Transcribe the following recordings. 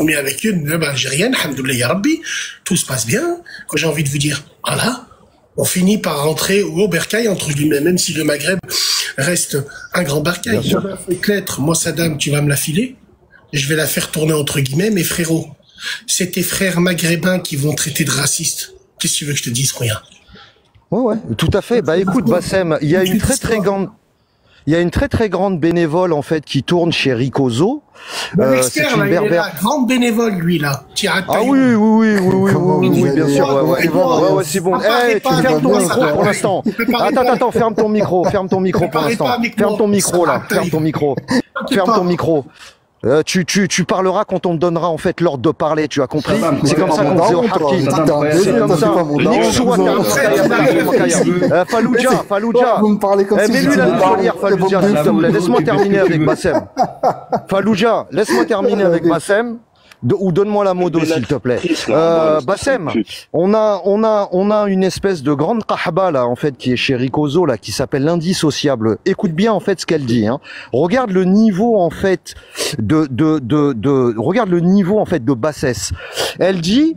Mais avec une algérienne, alhamdoulilah ya Rabbi, tout se passe bien. Quand j'ai envie de vous dire, voilà, on finit par rentrer au bercail, entre guillemets, même si le Maghreb reste un grand bercail. Lettre, moi, Saddam, tu vas me la filer, je vais la faire tourner entre guillemets, mais frérot, c'est tes frères maghrébins qui vont traiter de racistes. Qu'est-ce que tu veux que je te dise, rien? Ouais, tout à fait. Bah écoute, Bassem, il y a une très grande bénévole en fait qui tourne chez Ricozo. L'expert, là, il est là, grande bénévole, lui, là. Ah oui, bien sûr. Ouais, c'est bon. Eh, tu fermes ton micro pour l'instant. Attends, ferme ton micro pour l'instant. Ferme ton micro là, ferme ton micro. Tu parleras quand on te donnera en fait l'ordre de parler, tu as compris? C'est comme ça qu'on faisait au Harki. C'est comme ça. Fallujah. Vous me parlez comme ça. Mets-lui la muselière, Fallujah, s'il te plaît. Laisse-moi terminer avec Bassem. Fallujah, laisse-moi terminer avec Bassem. Ou donne-moi la modo s'il te plaît. Bassem, on a une espèce de grande kahba là en fait qui est chez Ricozo là qui s'appelle l'indissociable. Écoute bien en fait ce qu'elle dit. Hein. Regarde le niveau en fait regarde le niveau en fait de bassesse. Elle dit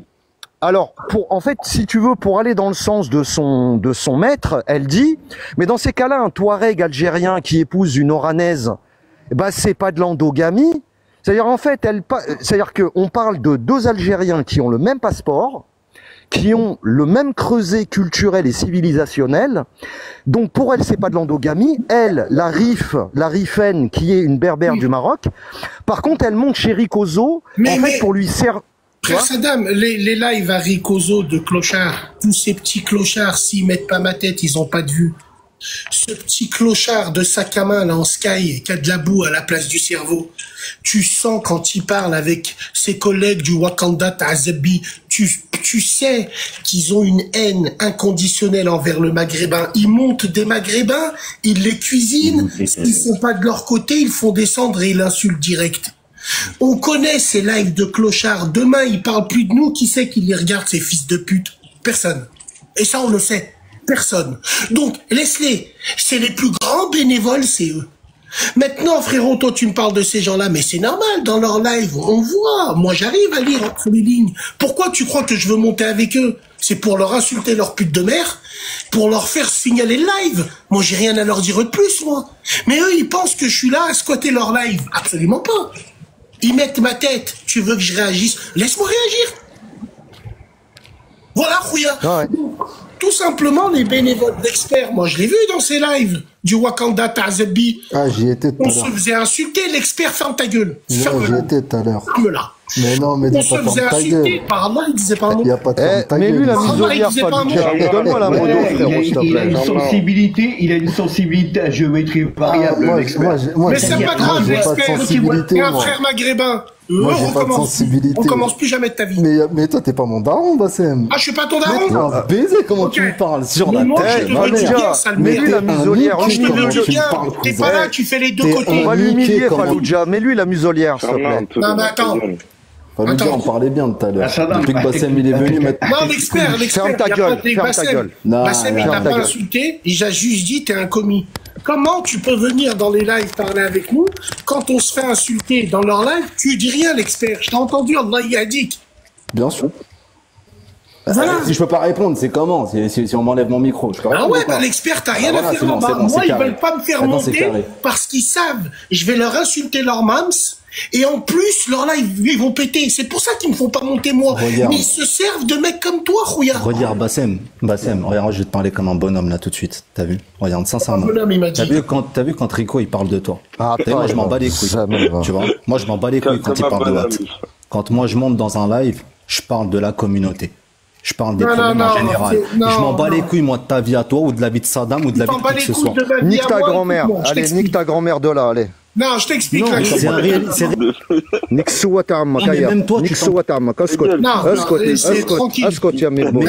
alors en fait si tu veux pour aller dans le sens de son maître, elle dit mais dans ces cas-là un Touareg algérien qui épouse une Oranaise, bah c'est pas de l'endogamie. C'est-à-dire en fait, c'est-à-dire qu'on parle de deux Algériens qui ont le même passeport, qui ont le même creuset culturel et civilisationnel. Donc pour elle, c'est pas de l'endogamie. Elle, la Rifaine, qui est une berbère du Maroc. Par contre, elle monte chez Ricozo, pour lui servir. Frère Saddam, les lives à Ricozo de clochards, tous ces petits clochards, s'ils mettent pas ma tête, ils ont pas de vue. Ce petit clochard de sac à main là en sky qui a de la boue à la place du cerveau, tu sens quand il parle avec ses collègues du Wakanda Ta'azabi, tu sais qu'ils ont une haine inconditionnelle envers le maghrébin. Ils montent des maghrébins, ils les cuisinent, s'ils sont pas de leur côté, ils font descendre et ils l'insultent direct. On connaît ces lives de clochards. Demain, ils parlent plus de nous. Qui c'est qui les regarde, ces fils de pute? Personne. Et ça, on le sait. Personne. Donc, laisse-les. C'est les plus grands bénévoles, c'est eux. Maintenant, frérot, toi, tu me parles de ces gens-là, mais c'est normal, dans leur live, on voit. Moi, j'arrive à lire entre les lignes. Pourquoi tu crois que je veux monter avec eux? C'est pour leur insulter leur pute de mère, pour leur faire signaler le live. Moi, j'ai rien à leur dire de plus, moi. Mais eux, ils pensent que je suis là à squatter leur live. Absolument pas. Ils mettent ma tête. Tu veux que je réagisse? Laisse-moi réagir. Voilà, Khouya. Ouais. Tout simplement, les bénévoles d'experts, moi je l'ai vu dans ces lives du Wakanda Ta'azabi. Ah, j'y étais tout à l'heure. On se faisait insulter, l'expert, ferme ta gueule. J'y étais tout à l'heure. Ferme-la. Mais non, mais on se faisait insulter. Par Allah, il disait pas un mot. Il n'y a pas de ferme ta gueule. Mais lui, la muselière, donne-moi la modo, frérot, s'il te plaît. Il a une sensibilité à géométrie variable. Mais c'est pas grave, l'expert. Il y a un frère maghrébin. Moi, j'ai pas de sensibilité. On commence plus jamais de ta vie. Mais toi, t'es pas mon daron, Bassem. Ah, je suis pas ton daron. Baiser, comment tu me parles sur la tête? Mets-lui la muselière. T'es pas là, tu fais les deux côtés. On va l'humilier, Fallujah. Mets-lui la muselière, s'il te plaît. Non, mais attends. Fallujah, on parlait bien tout à l'heure. Depuis que Bassem, il est venu mettre... Non, l'expert. Ferme ta gueule, ferme ta gueule. Bassem, il t'a pas insulté, il a juste dit t'es un commis. Comment tu peux venir dans les lives parler avec nous quand on se fait insulter dans leur live? Tu dis rien, l'expert. Je t'ai entendu, Allah yadik. Bien sûr. Voilà. Si je peux pas répondre, c'est comment? Si on m'enlève mon micro, je peux répondre. Ah ouais, bah l'expert, t'as rien à faire en bas. Moi, ils veulent pas me faire monter parce qu'ils savent. Je vais leur insulter leur mams. Et en plus, leur live, ils vont péter. C'est pour ça qu'ils me font pas monter moi. Regarde. Mais ils se servent de mecs comme toi, Khouya. Regarde, Bassem, regarde, je vais te parler comme un bonhomme là tout de suite. T'as vu? Regarde, sincèrement. Bonhomme, il m'a dit. T'as vu quand Rico il parle de toi? Ah, moi je m'en bats les couilles. Tu vois? Moi je m'en bats les couilles quand il parle de Watt. Quand moi je monte dans un live, je parle de la communauté. Je parle des problèmes en général. Je m'en bats les couilles, moi, de ta vie à toi, ou de la vie de Saddam, ou de la vie de qui que ce soit. Nique ta grand-mère. Allez, nique ta grand-mère de là, allez. Non, je t'explique. C'est un réel. Même toi, tu Frère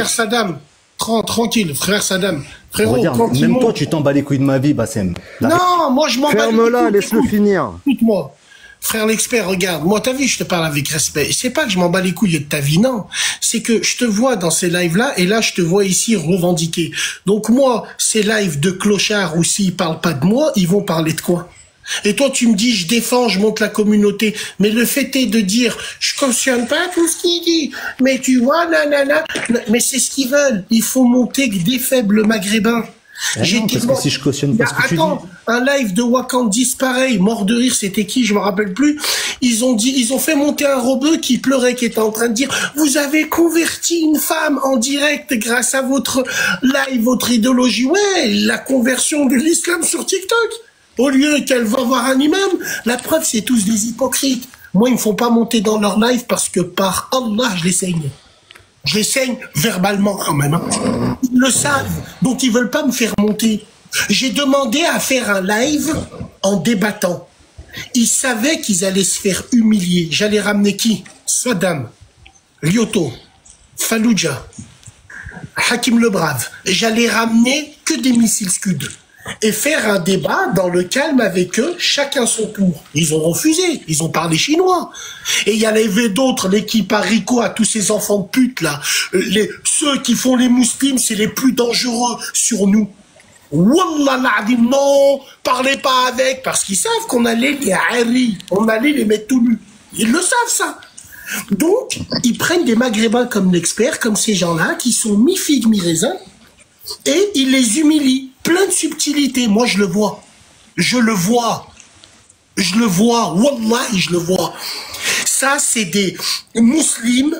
Saddam, tranquille, frère Saddam. Frérot, regarde, même toi, tu t'en bats les couilles de ma vie, Bassem. Non, moi, je m'en bats les couilles. Ferme-la, laisse-le finir. Écoute-moi. Frère l'expert, regarde, moi t'as vu, je te parle avec respect. C'est pas que je m'en bats les couilles de ta vie, non. C'est que je te vois dans ces lives-là, et là je te vois ici revendiquer. Donc moi, ces lives de clochards où s'ils parlent pas de moi, ils vont parler de quoi? Et toi, tu me dis, je défends, je monte la communauté. Mais le fait est de dire, je cautionne pas tout ce qu'il dit. Mais tu vois, nanana. Mais c'est ce qu'ils veulent. Il faut monter des faibles maghrébins. Non, parce que si je cautionne pas ce que tu dis... un live de Wakandis pareil, mort de rire, c'était qui, je me rappelle plus. Ils ont fait monter un robot qui pleurait, qui était en train de dire, vous avez converti une femme en direct grâce à votre live, votre idéologie. Ouais, la conversion de l'islam sur TikTok. Au lieu qu'elle va voir un imam, la preuve, c'est tous des hypocrites. Moi, ils me font pas monter dans leur live parce que par Allah, je les saigne. Je les saigne verbalement quand même. Hein. Ils le savent, donc ils veulent pas me faire monter. J'ai demandé à faire un live en débattant. Ils savaient qu'ils allaient se faire humilier. J'allais ramener qui? Saddam, Lyoto, Fallujah, Hakim le Brave. J'allais ramener que des missiles Scud. Et faire un débat dans le calme avec eux, chacun son tour. Ils ont refusé, ils ont parlé chinois. Et il y en avait d'autres, l'équipe Haricot, à tous ces enfants de pute là. Ceux qui font les musulmans, c'est les plus dangereux sur nous. Wallah l'adhim, non, parlez pas avec, parce qu'ils savent qu'on allait les harir, on allait les mettre tout nus. Ils le savent ça. Donc, ils prennent des maghrébins comme l'expert, comme ces gens-là, qui sont mi-figue, mi-raisin, et ils les humilient. Plein de subtilités, moi je le vois. Je le vois. Je le vois. Wallahi, je le vois. Ça, c'est des musulmans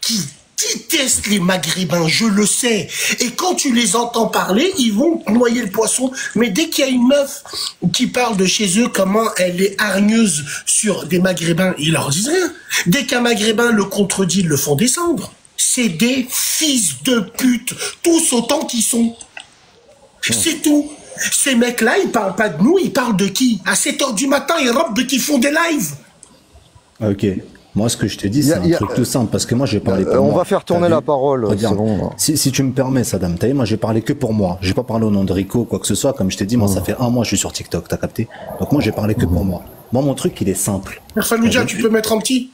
qui détestent les maghrébins, je le sais. Et quand tu les entends parler, ils vont noyer le poisson. Mais dès qu'il y a une meuf qui parle de chez eux, comment elle est hargneuse sur des maghrébins, ils leur disent rien. Dès qu'un maghrébin le contredit, ils le font descendre. C'est des fils de pute, tous autant qu'ils sont. C'est tout. Ces mecs-là, ils parlent pas de nous, ils parlent de qui? À 7h du matin, ils robent qui font des lives. Ok. Moi, ce que je te dis, c'est un truc tout simple, parce que moi, j'ai parlé pour moi. On va faire tourner la parole. Bon, si tu me permets, Saddam, t'as vu, moi, j'ai parlé que pour moi. J'ai pas parlé au nom de Rico, quoi que ce soit. Comme je t'ai dit, moi, ça fait 1 mois que je suis sur TikTok, t'as capté? Donc moi, j'ai parlé que pour moi. Moi, mon truc, il est simple. Fallujah, tu peux mettre un petit?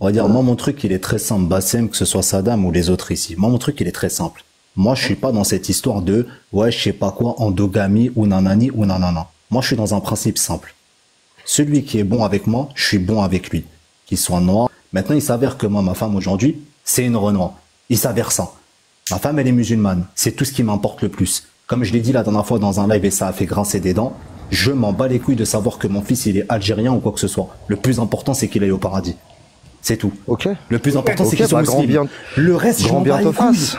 On va dire, moi, mon truc, il est très simple. Bassem, que ce soit Saddam ou les autres ici. Moi, mon truc, il est très simple. Moi, je suis pas dans cette histoire de, ouais, je sais pas quoi, endogamie ou nanani ou nanana. Moi, je suis dans un principe simple. Celui qui est bon avec moi, je suis bon avec lui. Qu'il soit noir. Maintenant, il s'avère que moi, ma femme aujourd'hui, c'est une Renoir. Il s'avère ça. Ma femme, elle est musulmane. C'est tout ce qui m'importe le plus. Comme je l'ai dit la dernière fois dans un live et ça a fait grincer des dents, je m'en bats les couilles de savoir que mon fils, il est algérien ou quoi que ce soit. Le plus important, c'est qu'il aille au paradis. C'est tout. Ok. Le plus important, c'est qu'il soit musulman. Le reste, je m'en bats les couilles.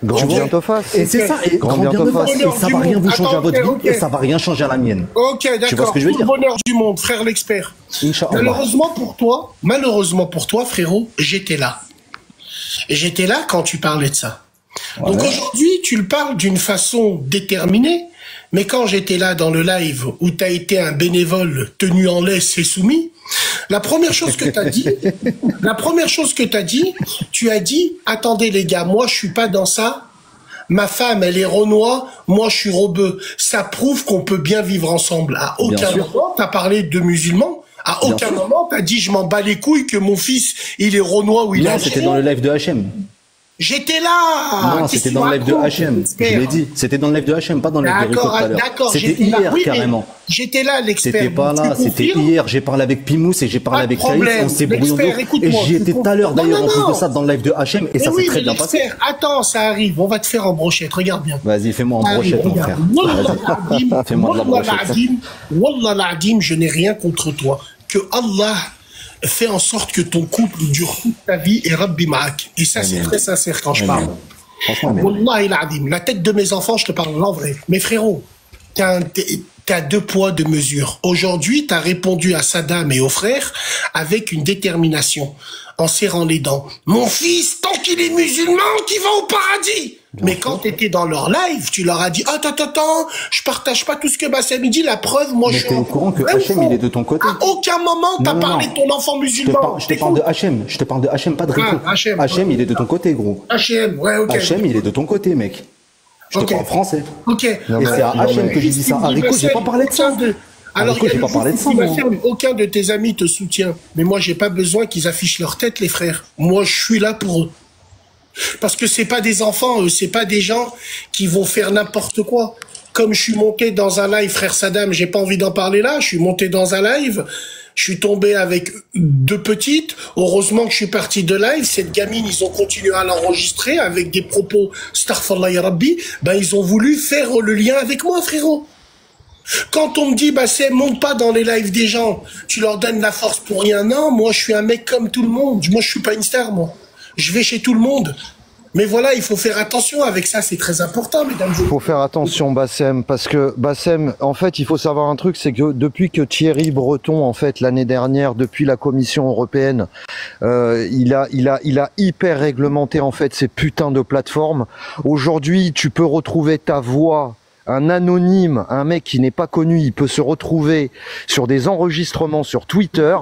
Grand bien te fasse. Et c'est ça, et grand bien te fasse. Et ça va rien vous changer à votre vie, et ça va rien changer à la mienne. Ok, d'accord. Tu vois ce que je veux dire? Tout le bonheur du monde, frère l'expert. Malheureusement pour toi, frérot, j'étais là. Et j'étais là quand tu parlais de ça. Ouais. Donc aujourd'hui, tu le parles d'une façon déterminée, mais quand j'étais là dans le live où tu as été un bénévole tenu en laisse et soumis, la première chose que tu as dit, tu as dit, attendez les gars, moi je suis pas dans ça, ma femme elle est Renoir, moi je suis Robeux. Ça prouve qu'on peut bien vivre ensemble. À aucun moment tu as parlé de musulmans, à aucun moment tu as dit je m'en bats les couilles que mon fils il est Renoir ou il est... Non, c'était dans le live de HM. J'étais là. Non, c'était dans le live de HM. Je l'ai dit. C'était dans le live de HM, pas dans le live de Rico tout à l'heure. C'était hier, carrément. J'étais là, l'expert. C'était pas là, c'était hier. J'ai parlé avec Pimous et j'ai parlé avec Taïf. On s'est brouillé. Et j'y étais tout à l'heure, d'ailleurs, en plus de ça, dans le live de HM, et ça s'est très bien passé. Attends, ça arrive. On va te faire en brochette. Regarde bien. Vas-y, fais-moi en brochette, mon frère. Fais-moi de la brochette. Wallah l'Adim, je n'ai rien contre toi. Que Allah fais en sorte que ton couple dure toute ta vie et Rabbi Ma'ak. Et ça, c'est très sincère quand je parle. Wallahi l'Adim, la tête de mes enfants, je te parle en vrai. Mais frérot, t'as 2 poids, 2 mesures. Aujourd'hui, t'as répondu à Saddam et aux frères avec une détermination, en serrant les dents. Mon fils, tant qu'il est musulman, qu'il va au paradis. Mais quand t'étais dans leur live, tu leur as dit, attends, je partage pas tout ce que Bassem dit, la preuve, moi je suis... Mais t'es au courant que Hachem, il est de ton côté. À aucun moment t'as parlé de ton enfant musulman. Je te parle de Hachem, pas de Rico. Hachem, il est de ton côté, gros. Hachem, ouais, ok. Hachem, il est de ton côté, mec. Je te parle français. Ok. Et c'est à Hachem que j'ai dit ça. À Rico, j'ai pas parlé de ça. Alors, aucun de tes amis te soutient. Mais moi, j'ai pas besoin qu'ils affichent leur tête, les frères. Moi, je suis là pour eux. Parce que c'est pas des enfants, c'est pas des gens qui vont faire n'importe quoi. comme je suis monté dans un live, frère Saddam, j'ai pas envie d'en parler là, je suis monté dans un live, je suis tombé avec 2 petites, heureusement que je suis parti de live, cette gamine, ils ont continué à l'enregistrer avec des propos, astaghfirullah ya Rabbi, ben ils ont voulu faire le lien avec moi, frérot. Quand on me dit, bah c'est monte pas dans les lives des gens, tu leur donnes la force pour rien. Non, moi je suis un mec comme tout le monde. Moi je suis pas une star, moi. Je vais chez tout le monde. Mais voilà, il faut faire attention avec ça, c'est très important, mesdames et messieurs. Il faut faire attention, Bassem, parce que Bassem, en fait, il faut savoir un truc, c'est que depuis que Thierry Breton, en fait, l'année dernière, depuis la Commission européenne, il a hyper réglementé en fait ces putains de plateformes. Aujourd'hui, tu peux retrouver ta voix. Un anonyme, un mec qui n'est pas connu, il peut se retrouver sur des enregistrements sur Twitter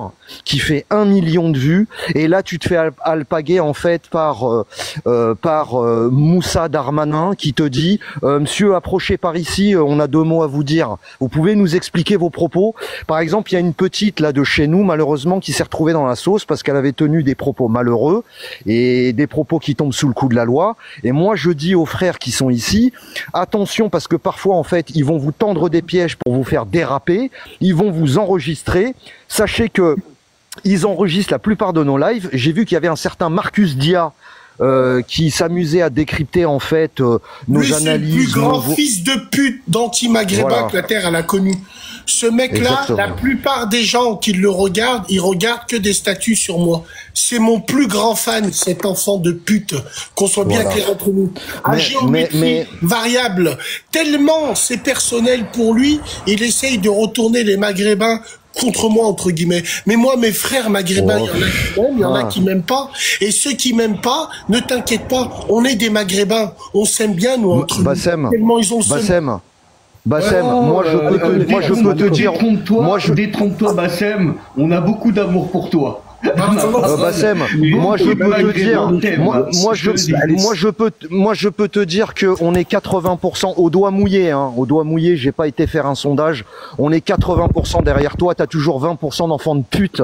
qui fait 1 million de vues, et là tu te fais alpaguer en fait par Moussa Darmanin qui te dit monsieur, approchez par ici, on a 2 mots à vous dire, vous pouvez nous expliquer vos propos. Par exemple, il y a une petite là de chez nous malheureusement qui s'est retrouvée dans la sauce parce qu'elle avait tenu des propos malheureux et des propos qui tombent sous le coup de la loi, et moi je dis aux frères qui sont ici, attention, parce que parfois en fait ils vont vous tendre des pièges pour vous faire déraper, ils vont vous enregistrer. Sachez que ils enregistrent la plupart de nos lives. J'ai vu qu'il y avait un certain Marcus Dia qui s'amusait à décrypter en fait nos analyses. C'est le plus grand fils de pute d'anti-maghrébin que la Terre elle a connu. Ce mec-là, la plupart des gens qui le regardent, ils regardent que des statuts sur moi. C'est mon plus grand fan, cet enfant de pute, qu'on soit bien clair entre nous. À géométrie variable, tellement c'est personnel pour lui, il essaye de retourner les Maghrébins contre moi, entre guillemets. Mais moi, mes frères maghrébins, il y en a qui m'aiment pas. Et ceux qui m'aiment pas, ne t'inquiète pas, on est des maghrébins. On s'aime bien, nous, entre nous. Tellement ils ont Bassem, moi je peux te dire, détrompe-toi Bassem, on a beaucoup d'amour pour toi. Bassem, moi je peux te dire, moi je peux te dire que on est 80% au doigt mouillé, hein, au doigt mouillé. J'ai pas été faire un sondage. On est 80% derrière toi. T'as toujours 20% d'enfants de pute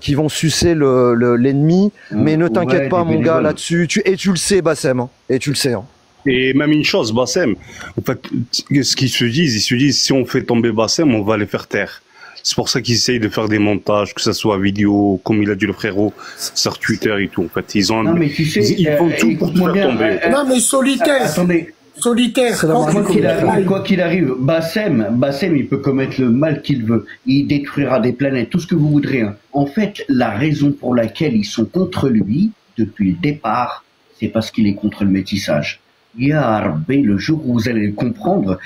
qui vont sucer l'ennemi. Mais ne t'inquiète pas, mon gars, là-dessus. Et tu le sais, Bassem. Hein, et tu le sais. Hein. Et même une chose, Bassem, en fait, ce qu'ils se disent, ils se disent, si on fait tomber Bassem, on va les faire taire. C'est pour ça qu'ils essayent de faire des montages, que ça soit vidéo, comme il a dit le frérot, sur Twitter et tout. En fait, ils ont, ils font tout pour te faire tomber. Non, mais solitaire. Attendez. Solitaire. Quoi qu'il arrive, Bassem, il peut commettre le mal qu'il veut. Il détruira des planètes, tout ce que vous voudrez. Hein. En fait, la raison pour laquelle ils sont contre lui, depuis le départ, c'est parce qu'il est contre le métissage. Ya Rabbi, le jour où vous allez comprendre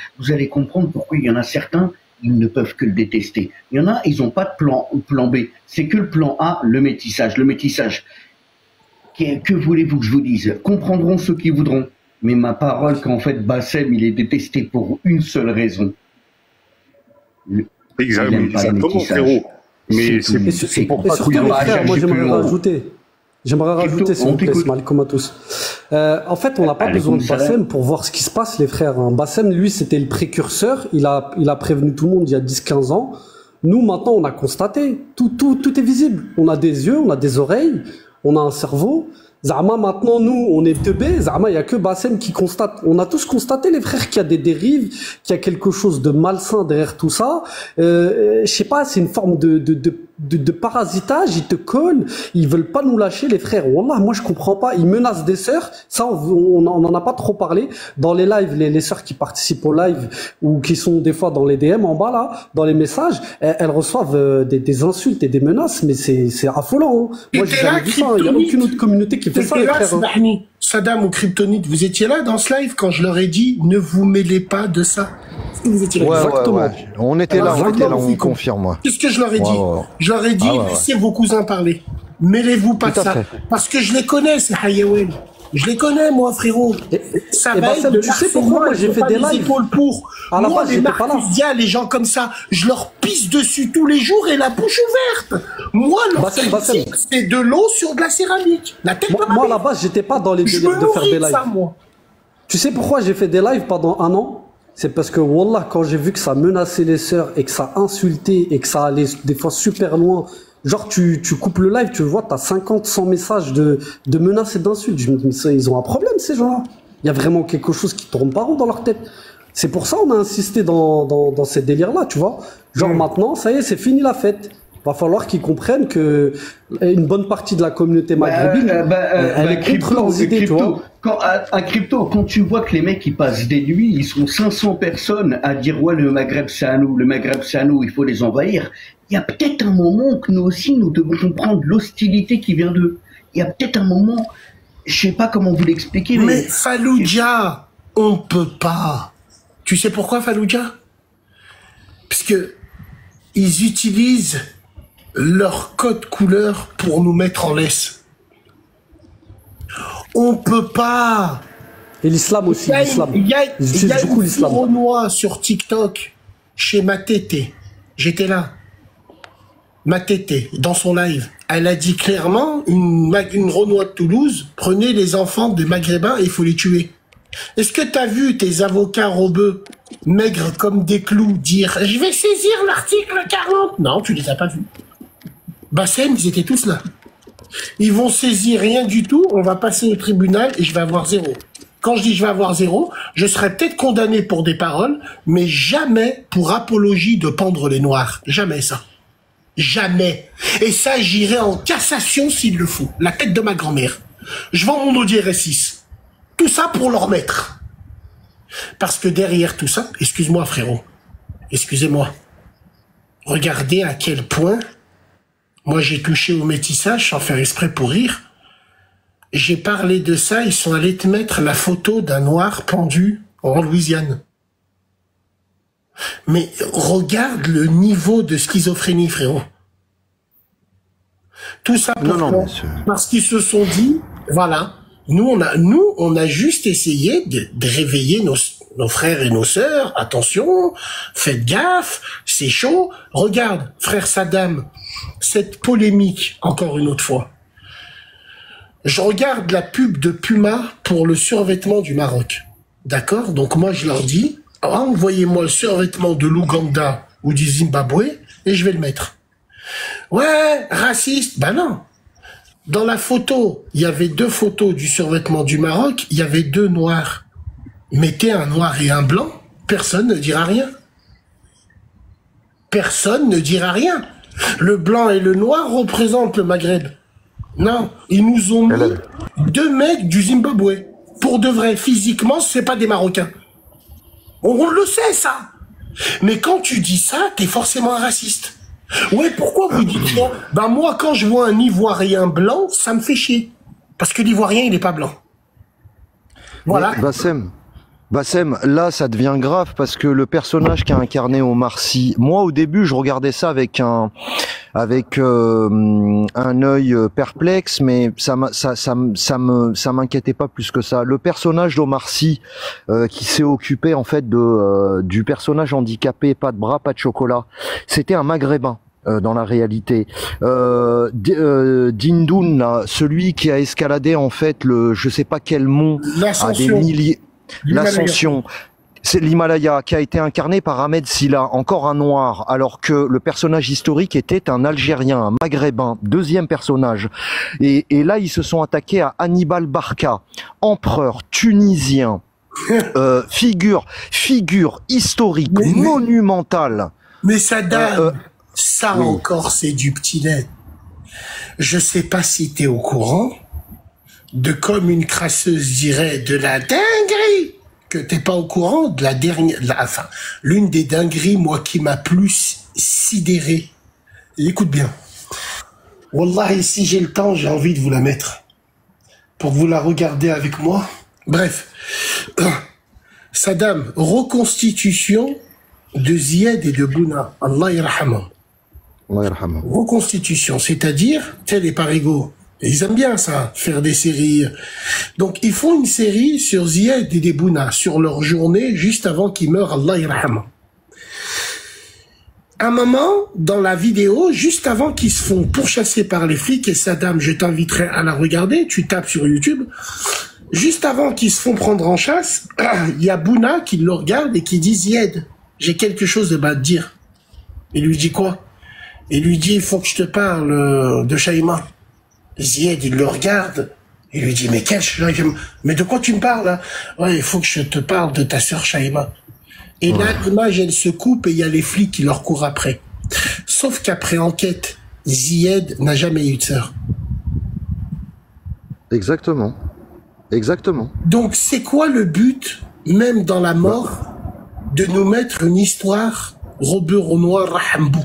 pourquoi il y en a certains, ils ne peuvent que le détester. Il y en a, ils n'ont pas de plan B. C'est que le plan A, le métissage. Le métissage. Que voulez-vous que je vous dise? Comprendront ceux qui voudront. Mais ma parole qu'en fait, Bassem, il est détesté pour une seule raison. Exactement, frérot. Mais c'est pour ça que moi j'aimerais rajouter, s'il vous plaît, Malcolm à tous. En fait, on n'a pas besoin de Bassem pour voir ce qui se passe, les frères. Bassem, lui, c'était le précurseur. Il a prévenu tout le monde il y a 10-15 ans. Nous, maintenant, on a constaté. Tout est visible. On a des yeux, on a des oreilles, on a un cerveau. Zama, maintenant, nous, on est teubés. Zama, il n'y a que Bassem qui constate. On a tous constaté, les frères, qu'il y a des dérives, qu'il y a quelque chose de malsain derrière tout ça. Je sais pas, c'est une forme de parasitage. Ils te collent, ils veulent pas nous lâcher, les frères. Wallah, moi, je comprends pas. Ils menacent des sœurs. Ça, on en a pas trop parlé. Dans les lives, les sœurs qui participent au live ou qui sont des fois dans les DM en bas, là, dans les messages, elles reçoivent des insultes et des menaces, mais c'est affolant. Hein. Moi, j'ai jamais vu ça. Il n'y a aucune autre communauté qui fait ça, les frères. Saddam ou Kryptonite, vous étiez là dans ce live quand je leur ai dit ne vous mêlez pas de ça. Vous étiez là. Exactement. Ouais. On était là, on confirme. Qu'est-ce que je leur ai dit? Je leur ai dit laissez vos cousins parler. Mêlez-vous pas de ça. Parce que je les connais, ces Hayawen. Je les connais, moi, frérot. Ça va être de tu sais pourquoi moi j'ai fait des lives pour. Moi, les Marcus Dia, les gens comme ça, je leur pisse dessus tous les jours et la bouche ouverte. Moi, leur critique, c'est de l'eau sur de la céramique. La tête moi, à la base, j'étais pas dans les délires de faire des lives. Ça, moi. Tu sais pourquoi j'ai fait des lives pendant 1 an? C'est parce que, wallah, quand j'ai vu que ça menaçait les sœurs et que ça insultait et que ça allait des fois super loin, genre tu coupes le live, tu vois, t'as 50-100 messages de menaces et d'insultes. Je me dis, mais ils ont un problème, ces gens-là. Il y a vraiment quelque chose qui tourne pas rond dans leur tête. C'est pour ça qu'on a insisté dans ces délires-là, tu vois. Genre maintenant, ça y est, c'est fini la fête. Va falloir qu'ils comprennent que une bonne partie de la communauté maghrébine, elle est contre leurs idées, tu vois. À Crypto, quand tu vois que les mecs ils passent des nuits, ils sont 500 personnes à dire ouais le Maghreb c'est à nous, il faut les envahir. Il y a peut-être un moment que nous aussi nous devons comprendre l'hostilité qui vient d'eux. Il y a peut-être un moment, je sais pas comment vous l'expliquer, mais Fallujah, on peut pas. Tu sais pourquoi Fallujah? Parce que ils utilisent leur code couleur pour nous mettre en laisse. On peut pas. Et l'islam aussi, l'islam. Il y a une Renoir sur TikTok chez Matete. J'étais là. Matete, dans son live. Elle a dit clairement, une Renoir de Toulouse, prenez les enfants des Maghrébins et il faut les tuer. Est-ce que tu as vu tes avocats robeux, maigres comme des clous, dire « Je vais saisir l'article 40 » Non, tu les as pas vus. Bassem, ils étaient tous là. Ils vont saisir rien du tout, on va passer au tribunal et je vais avoir 0. Quand je dis je vais avoir 0, je serai peut-être condamné pour des paroles, mais jamais pour apologie de pendre les Noirs. Jamais ça. Jamais. Et ça, j'irai en cassation s'il le faut. La tête de ma grand-mère. Je vends mon Audi RS6. Tout ça pour leur mettre. Parce que derrière tout ça, excuse-moi frérot, excusez-moi, regardez à quel point moi j'ai touché au métissage sans faire exprès pour rire. J'ai parlé de ça, ils sont allés te mettre la photo d'un noir pendu en Louisiane. Mais regarde le niveau de schizophrénie, frérot. Tout ça pourquoi? Parce qu'ils se sont dit, voilà, nous on a juste essayé de réveiller nos frères et nos sœurs. Attention, faites gaffe, c'est chaud. Regarde, frère Saddam, cette polémique, encore une autre fois. Je regarde la pub de Puma pour le survêtement du Maroc. D'accord? Donc moi je leur dis, envoyez-moi le survêtement de l'Ouganda ou du Zimbabwe et je vais le mettre. Ouais, raciste. Ben non. Dans la photo, il y avait 2 photos du survêtement du Maroc, il y avait 2 noirs. Mettez un noir et un blanc, personne ne dira rien. Personne ne dira rien. Le blanc et le noir représentent le Maghreb. Non, ils nous ont mis 2 mecs du Zimbabwe. Pour de vrai, physiquement, c'est pas des Marocains. On le sait, ça. Mais quand tu dis ça, t'es forcément un raciste. Ouais, pourquoi vous dites rien? Ben moi, quand je vois un Ivoirien blanc, ça me fait chier. Parce que l'Ivoirien, il est pas blanc. Voilà. Bassem, là, ça devient grave parce que le personnage qu'a incarné Omar Sy, moi, au début, je regardais ça avec un œil perplexe, mais ça m'inquiétait pas plus que ça. Le personnage d'Omar Sy, qui s'est occupé, en fait, du personnage handicapé, pas de bras, pas de chocolat, c'était un Maghrébin. Dans la réalité, Dindoun, là, celui qui a escaladé en fait je sais pas quel mont à des milliers, l'ascension, c'est l'Himalaya, qui a été incarné par Ahmed Silla, encore un noir, alors que le personnage historique était un Algérien, un Maghrébin, 2e personnage. Et là, ils se sont attaqués à Hannibal Barca, empereur tunisien, figure historique, monumentale. Mais Saddam, ça oui. Encore, c'est du petit lait. Je sais pas si t'es au courant de, comme une crasseuse dirait, de la dinguerie, que t'es pas au courant de la dernière, enfin, l'une des dingueries, moi, qui m'a plus sidéré. Et écoute bien. Wallah, si j'ai le temps, j'ai envie de vous la mettre. Pour vous la regarder avec moi. Bref. Saddam, reconstitution de Zied et de Bouna. Allah yarhamam. Reconstitution, c'est-à-dire, tu sais, les parigots, ils aiment bien ça, faire des séries. Donc, ils font une série sur Zied et des Bouna, sur leur journée, juste avant qu'ils meurent, Allah yarhamam. Un moment, dans la vidéo, juste avant qu'ils se font pourchasser par les flics, et Saddam, je t'inviterai à la regarder, tu tapes sur YouTube, juste avant qu'ils se font prendre en chasse, il y a Bouna qui le regarde et qui dit, Zied, j'ai quelque chose à te dire. Il lui dit quoi? Il lui dit, il faut que je te parle de Shaïma. Zied, il le regarde. Il lui dit, mais quel Shaïma? Mais de quoi tu me parles, là? Ouais, il faut que je te parle de ta sœur Shaïma. Et là, l'image, elle se coupe et il y a les flics qui leur courent après. Sauf qu'après enquête, Zied n'a jamais eu de sœur. Exactement. Exactement. Donc, c'est quoi le but, même dans la mort, de nous mettre une histoire Robert Renoir Rahambou?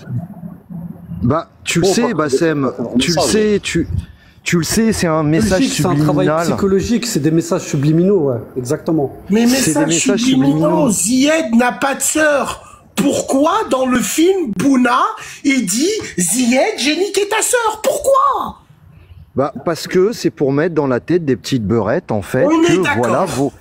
Bah, tu le sais, Bassem, tu le sais, tu le sais, c'est un message subliminal. C'est un travail psychologique, c'est des messages subliminaux, ouais, exactement. Mais messages subliminaux, Zied n'a pas de sœur. Pourquoi dans le film Bouna, il dit Zied, j'ai niqué ta sœur? Pourquoi? Bah, parce que c'est pour mettre dans la tête des petites beurettes, en fait, que voilà vos...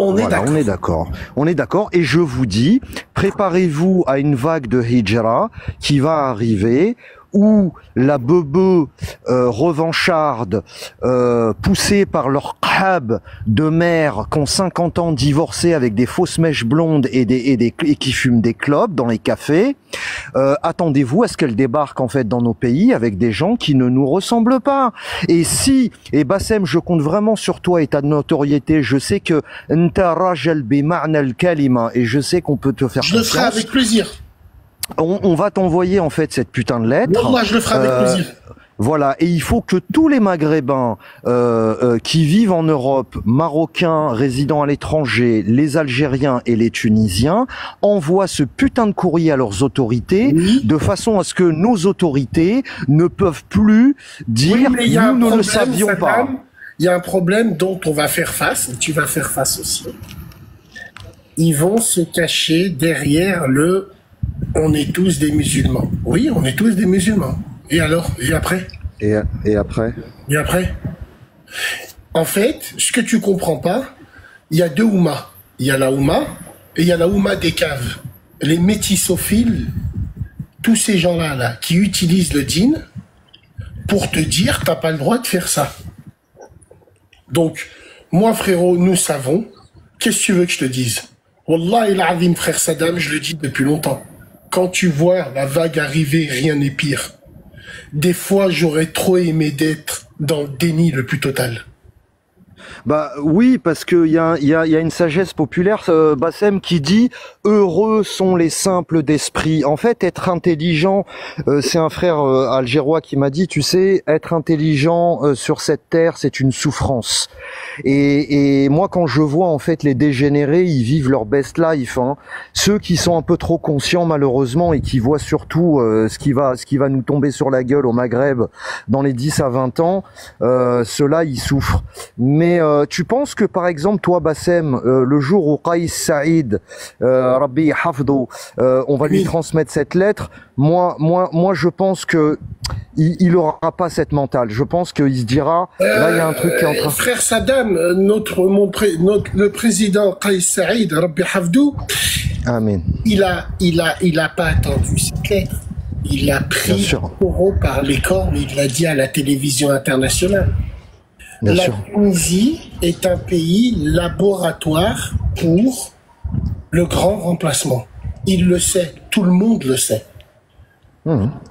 On est d'accord. On est d'accord. Et je vous dis, préparez-vous à une vague de hijra qui va arriver, où la bebe revancharde, poussée par leur qhab de mères qui ont 50 ans divorcés avec des fausses mèches blondes et qui fument des clopes dans les cafés, attendez-vous à ce qu'elle débarque en fait dans nos pays avec des gens qui ne nous ressemblent pas. Et Bassem, je compte vraiment sur toi et ta notoriété. Je sais que nta rajal bi ma'na al-kalima et je sais qu'on peut te faire confiance. Je le ferai avec plaisir. On va t'envoyer en fait cette putain de lettre. Moi, je le ferai avec plaisir. Voilà, et il faut que tous les Maghrébins qui vivent en Europe, Marocains, résidant à l'étranger, les Algériens et les Tunisiens, envoient ce putain de courrier à leurs autorités, de façon à ce que nos autorités ne peuvent plus dire « nous ne le savions pas ». Il y a un problème dont on va faire face, et tu vas faire face aussi. Ils vont se cacher derrière le « on est tous des musulmans ». Oui, on est tous des musulmans. Et alors? Et après? Et après? Et après? En fait, ce que tu comprends pas, il y a deux Oumas. Il y a la Ouma et il y a la Ouma des caves. Les métissophiles, tous ces gens-là là, qui utilisent le djinn pour te dire t'as pas le droit de faire ça. Donc, moi frérot, nous savons. Qu'est-ce que tu veux que je te dise? Wallah il azim, frère Saddam, je le dis depuis longtemps. Quand tu vois la vague arriver, rien n'est pire. Des fois, j'aurais trop aimé d'être dans le déni le plus total. Bah oui, parce que il y a une sagesse populaire, Bassem, qui dit heureux sont les simples d'esprit. En fait, être intelligent, c'est un frère algérois qui m'a dit, tu sais, être intelligent sur cette terre, c'est une souffrance. Et moi, quand je vois en fait les dégénérés, ils vivent leur best life. Hein. Ceux qui sont un peu trop conscients malheureusement et qui voient surtout ce qui va nous tomber sur la gueule au Maghreb dans les 10 à 20 ans, ceux-là ils souffrent. Mais tu penses que par exemple toi Bassem, le jour où Qais Saïd, Rabbi Hafdo, on va lui transmettre cette lettre, moi je pense que il aura pas cette mentale. Je pense qu'il se dira là il y a un truc qui est en train. Frère Saddam, le président Qais Saïd, Rabbi Hafdo, Amen. Il a pas attendu cette lettre. Il a pris le taureau par les cornes, il l'a dit à la télévision internationale. La Tunisie est un pays laboratoire pour le grand remplacement. Il le sait, tout le monde le sait.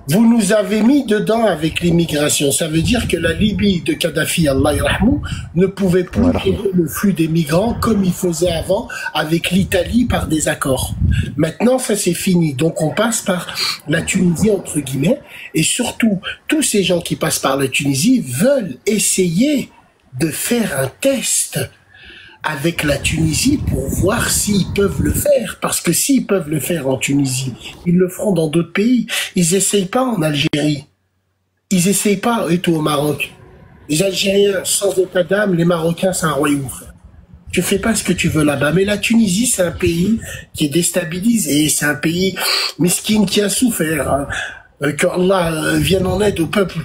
Vous nous avez mis dedans avec l'immigration. Ça veut dire que la Libye de Kadhafi, Allah yarhamou, ne pouvait plus gérer le flux des migrants comme il faisait avant avec l'Italie par des accords. Maintenant, ça c'est fini. Donc on passe par la Tunisie, entre guillemets. Et surtout, tous ces gens qui passent par la Tunisie veulent essayer de faire un test avec la Tunisie pour voir s'ils peuvent le faire. Parce que s'ils peuvent le faire en Tunisie, ils le feront dans d'autres pays. Ils essayent pas en Algérie. Ils essayent pas et tout au Maroc. Les Algériens, sans état d'âme, les Marocains, c'est un royaume. Tu fais pas ce que tu veux là-bas. Mais la Tunisie, c'est un pays qui est déstabilisé. C'est un pays miskin qui a souffert. Hein. Que Allah vienne en aide au peuple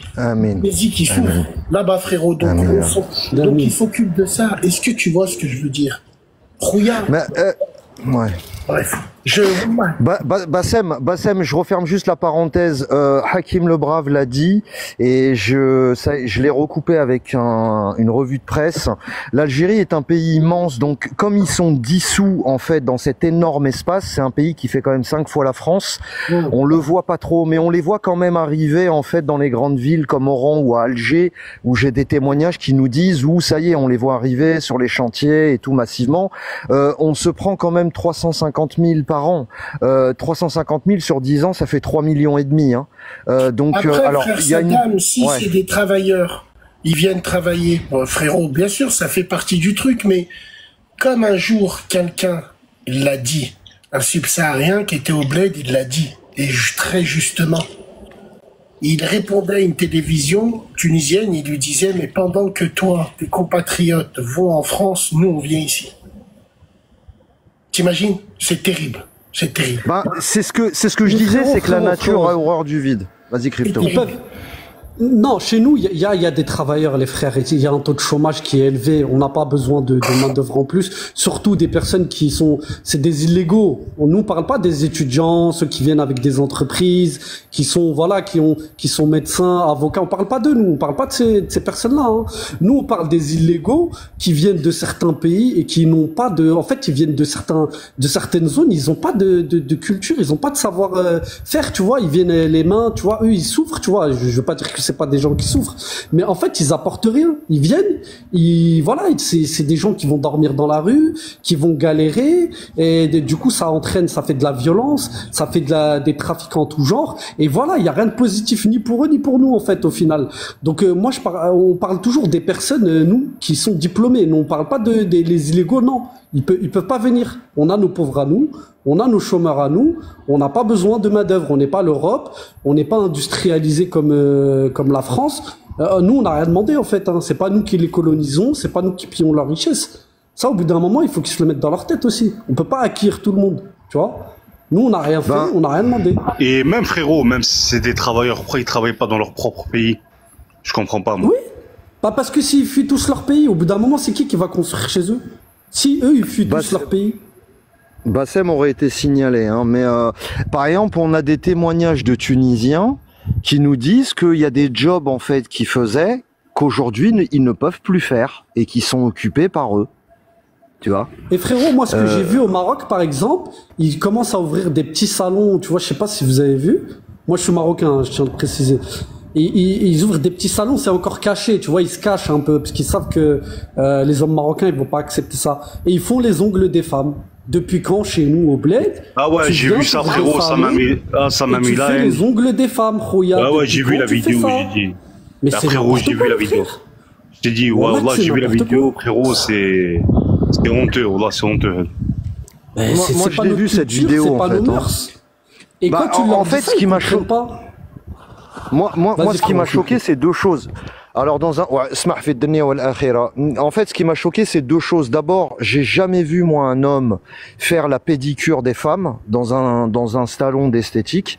qui souffre là-bas, frérot. Donc, il s'occupe de ça. Est-ce que tu vois ce que je veux dire? Rouillard. Ouais. Bref. Bassem, je referme juste la parenthèse. Hakim Le Brave l'a dit et je l'ai recoupé avec une revue de presse. L'Algérie est un pays immense, donc comme ils sont dissous en fait dans cet énorme espace, c'est un pays qui fait quand même 5 fois la France. On le voit pas trop, mais on les voit quand même arriver en fait dans les grandes villes comme Oran ou à Alger, où j'ai des témoignages qui nous disent où ça y est, on les voit arriver sur les chantiers et tout massivement. On se prend quand même 350 350 000 par an. 350 000 sur 10 ans, ça fait 3,5 millions. Hein. Donc, après, alors, frère il y a Saddam, si c'est des travailleurs, ils viennent travailler. Bon, frérot, bien sûr, ça fait partie du truc, mais comme un jour, quelqu'un l'a dit, un subsaharien qui était au bled, il l'a dit, et très justement. Il répondait à une télévision tunisienne, il lui disait, mais pendant que toi, tes compatriotes vont en France, nous, on vient ici. T'imagines? C'est terrible. C'est terrible. Ben, c'est ce que je disais, c'est que la nature a horreur du vide. Vas-y, Crypto. Non, chez nous, il y a des travailleurs, les frères. Il y a un taux de chômage qui est élevé. On n'a pas besoin de main-d'œuvre en plus. Surtout des personnes c'est des illégaux. On nous parle pas des étudiants, ceux qui viennent avec des entreprises, qui sont médecins, avocats. On parle pas de nous. On parle pas de ces personnes-là. Hein. Nous, on parle des illégaux qui viennent de certains pays et qui n'ont pas en fait, ils viennent de certaines zones. Ils ont pas de culture. Ils ont pas de savoir-faire. Tu vois, ils viennent les mains. Tu vois, eux, ils souffrent. Tu vois, je veux pas dire que c'est pas des gens qui souffrent, mais en fait ils apportent rien. Ils viennent, c'est des gens qui vont dormir dans la rue, qui vont galérer, et du coup ça fait de la violence, ça fait des trafics en tout genre, et voilà, il y a rien de positif ni pour eux ni pour nous en fait au final. Donc moi on parle toujours des personnes nous qui sont diplômés, nous on parle pas les illégaux, non. Ils peuvent pas venir. On a nos pauvres à nous, on a nos chômeurs à nous, on n'a pas besoin de main-d'œuvre. On n'est pas l'Europe, on n'est pas industrialisé comme la France. Nous, on n'a rien demandé en fait. Hein. C'est pas nous qui les colonisons, c'est pas nous qui pillons leur richesse. Ça, au bout d'un moment, il faut qu'ils se le mettent dans leur tête aussi. On peut pas acquérir tout le monde, tu vois. Nous, on n'a rien fait, on n'a rien demandé. Et même frérot, même si c'est des travailleurs, pourquoi ils travaillent pas dans leur propre pays? Je comprends pas moi. Oui, pas parce que s'ils fuient tous leur pays, au bout d'un moment, c'est qui va construire chez eux? Si eux, ils fuient tous leur pays. Bassem aurait été signalé, hein, mais par exemple, on a des témoignages de Tunisiens qui nous disent qu'il y a des jobs en fait qu'ils faisaient qu'aujourd'hui ils ne peuvent plus faire et qui sont occupés par eux. Tu vois. Et frérot, moi ce que j'ai vu au Maroc par exemple, ils commencent à ouvrir des petits salons, tu vois, je sais pas si vous avez vu. Moi je suis marocain, hein, je tiens à le préciser. Et ils ouvrent des petits salons, c'est encore caché, tu vois, ils se cachent un peu parce qu'ils savent que les hommes marocains ils vont pas accepter ça. Et ils font les ongles des femmes. Depuis quand chez nous au bled? Ah ouais, j'ai vu ça frérot, ça m'a mis là. Tu fais les ongles des femmes, Khoya. Ah ouais, j'ai vu la vidéo, j'ai dit. Mais frérot, j'ai vu la vidéo. Je t'ai dit, ouais, là j'ai vu la vidéo, frérot, c'est honteux, là c'est honteux. Moi je l'ai vu cette vidéo en fait. Et quand tu en fait, ce qui m'a choqué, moi, ce qui m'a choqué, c'est deux choses. Alors en fait, ce qui m'a choqué, c'est deux choses. D'abord, j'ai jamais vu moi un homme faire la pédicure des femmes dans un salon d'esthétique.